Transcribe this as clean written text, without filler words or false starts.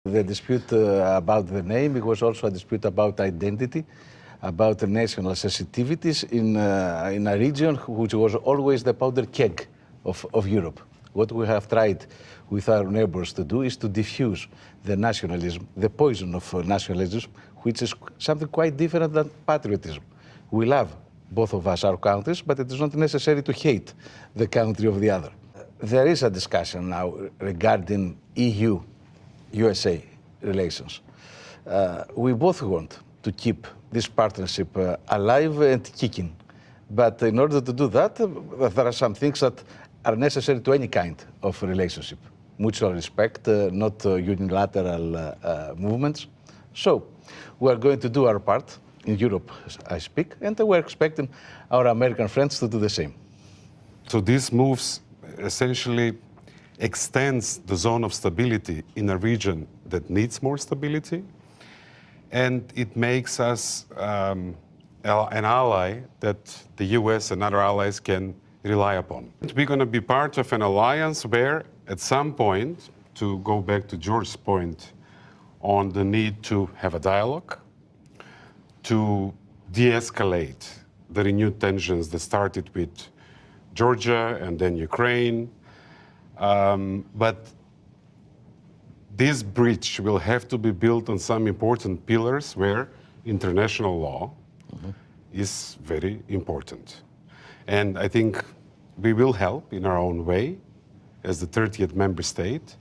The dispute about the name, it was also a dispute about identity, about the national sensitivities in a region which was always the powder keg of Europe. What we have tried with our neighbors to do is to diffuse the nationalism, the poison of nationalism, which is something quite different than patriotism. We love, both of us, our countries, but it is not necessary to hate the country of the other. There is a discussion now regarding EU-USA relations. We both want to keep this partnership alive and kicking. But in order to do that, there are some things that are necessary to any kind of relationship. Mutual respect, not unilateral movements. So we are going to do our part in Europe, I speak, and we're expecting our American friends to do the same. So these moves essentially extends the zone of stability in a region that needs more stability, and it makes us an ally that the US and other allies can rely upon. We're going to be part of an alliance where, at some point, to go back to George's point on the need to have a dialogue, to de-escalate the renewed tensions that started with Georgia and then Ukraine. But this bridge will have to be built on some important pillars where international law is very important. And I think we will help in our own way as the 30th member state